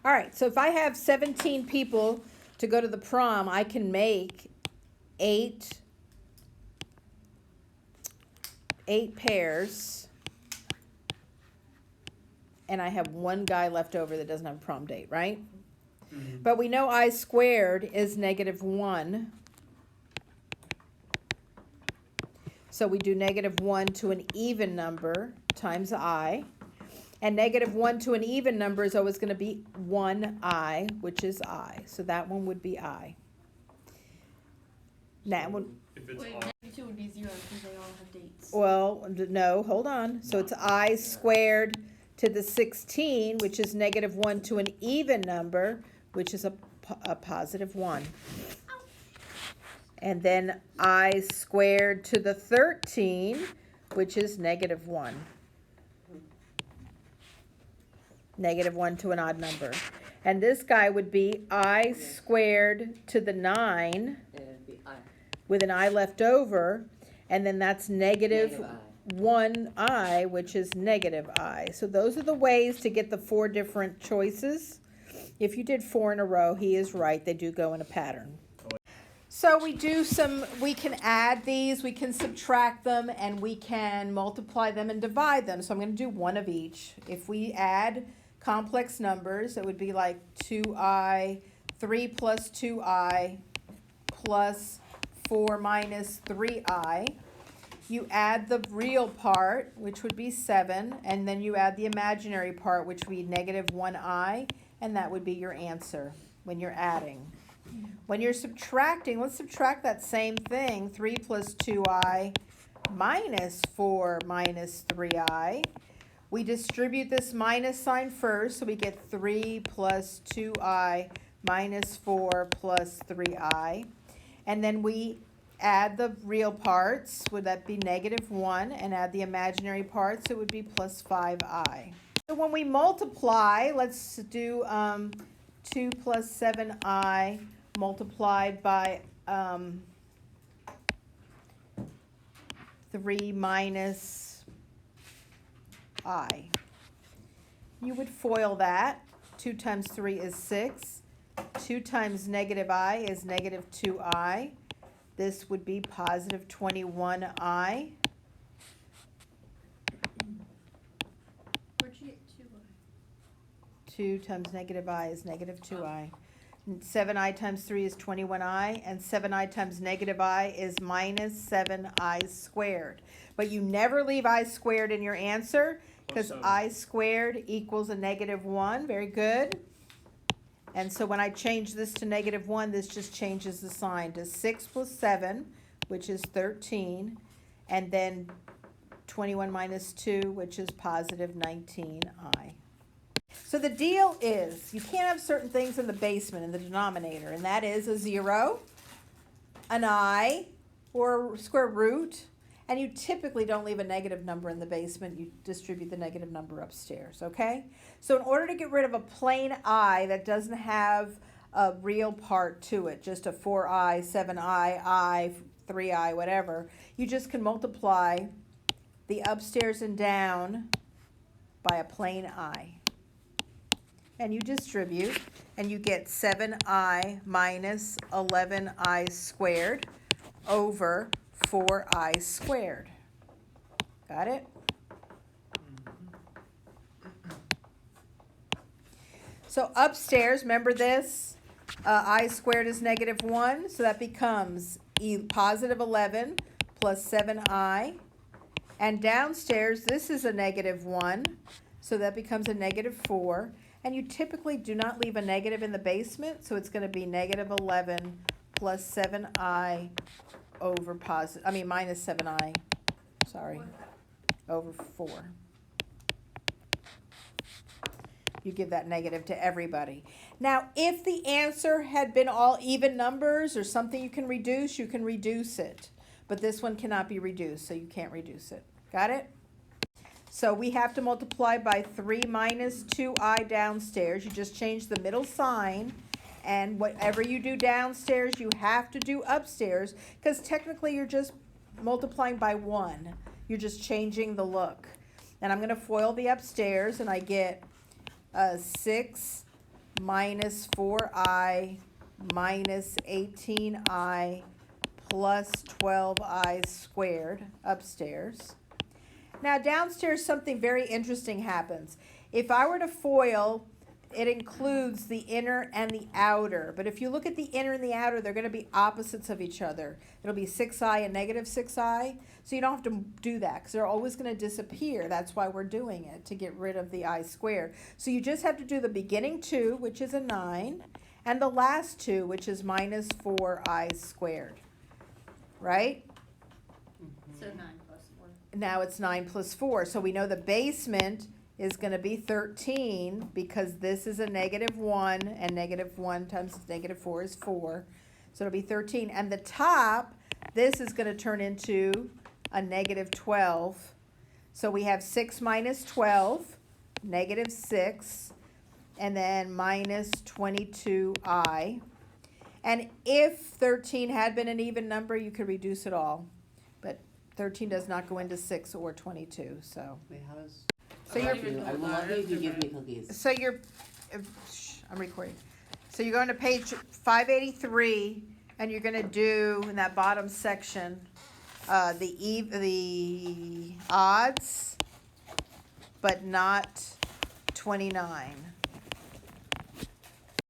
All right, so if I have 17 people to go to the prom, I can make eight pairs, and I have one guy left over that doesn't have a prom date, right? Mm-hmm. But we know I squared is -1. So we do -1 to an even number times I. And -1 to an even number is always going to be 1I, which is I. So that one would be I. That one. Wait, -2 would be 0 because they all have dates. Well, no, hold on. So it's I squared to the 16, which is -1 to an even number, which is a +1. And then I squared to the 13, which is -1. -1 to an odd number. And this guy would be I squared to the 9 with an I left over, and then that's -1I, which is -I. So those are the ways to get the 4 different choices. If you did 4 in a row, he is right. They do go in a pattern. So we can add these, we can subtract them, and we can multiply them and divide them. So I'm going to do one of each. If we add complex numbers, it would be like 2I, 3 plus 2I, plus 4 minus 3I. You add the real part, which would be 7, and then you add the imaginary part, which would be -1I, and that would be your answer when you're adding. When you're subtracting, let's subtract that same thing, 3 plus 2I minus 4 minus 3I. We distribute this minus sign first, so we get 3 plus 2I minus 4 plus 3I. And then we add the real parts, would that be -1, and add the imaginary parts, it would be plus 5I. So when we multiply, let's do 2 plus 7I multiplied by 3 minus I. You would FOIL that. 2 times 3 is 6. 2 times -I is -2I. This would be positive 21I. Where'd you get 2I? 2 times -I is -2I. 7I times 3 is 21I, and 7I times -I is -7I squared. But you never leave I squared in your answer, because I squared equals a -1. Very good. And so when I change this to -1, this just changes the sign to 6 plus 7, which is 13, and then 21 minus 2, which is positive 19I. So the deal is, you can't have certain things in the basement, in the denominator, and that is a 0, an I, or a square root, and you typically don't leave a negative number in the basement. You distribute the negative number upstairs, okay? So in order to get rid of a plain I that doesn't have a real part to it, just a 4I, 7I, 3I, whatever, you just can multiply the upstairs and down by a plain I. And you distribute, and you get 7I minus 11I squared over 4I squared. Got it? So upstairs, remember this? I squared is -1, so that becomes positive 11 plus 7I. And downstairs, this is a -1, so that becomes a -4. And you typically do not leave a negative in the basement, so it's going to be -11 plus 7I over minus 7I, sorry, over 4. You give that negative to everybody. Now, if the answer had been all even numbers or something you can reduce it. But this one cannot be reduced, so you can't reduce it. Got it? So we have to multiply by 3 minus 2I downstairs. You just change the middle sign, and whatever you do downstairs, you have to do upstairs, because technically you're just multiplying by 1. You're just changing the look. And I'm going to FOIL the upstairs, and I get 6 minus 4i minus 18i plus 12i squared upstairs. Now downstairs something very interesting happens. If I were to FOIL, it includes the inner and the outer. But if you look at the inner and the outer, they're going to be opposites of each other. It'll be 6i and negative 6i. So you don't have to do that because they're always going to disappear. That's why we're doing it, to get rid of the I squared. So you just have to do the beginning 2, which is a 9, and the last 2, which is minus 4i squared. Right? So 9 plus 4. Now it's 9 plus 4. So we know the basement is going to be 13 because this is a negative 1, and negative 1 times negative 4 is 4. So it'll be 13. And the top, this is going to turn into a negative 12. So we have 6 minus 12, negative 6, and then minus 22i. And if 13 had been an even number, you could reduce it all. But 13 does not go into 6 or 22, so. Wait, how does? So you're, I will love you if you give me cookies. so you're, I'm recording. So you're going to page 583, and you're going to do, in that bottom section, the odds, but not 29.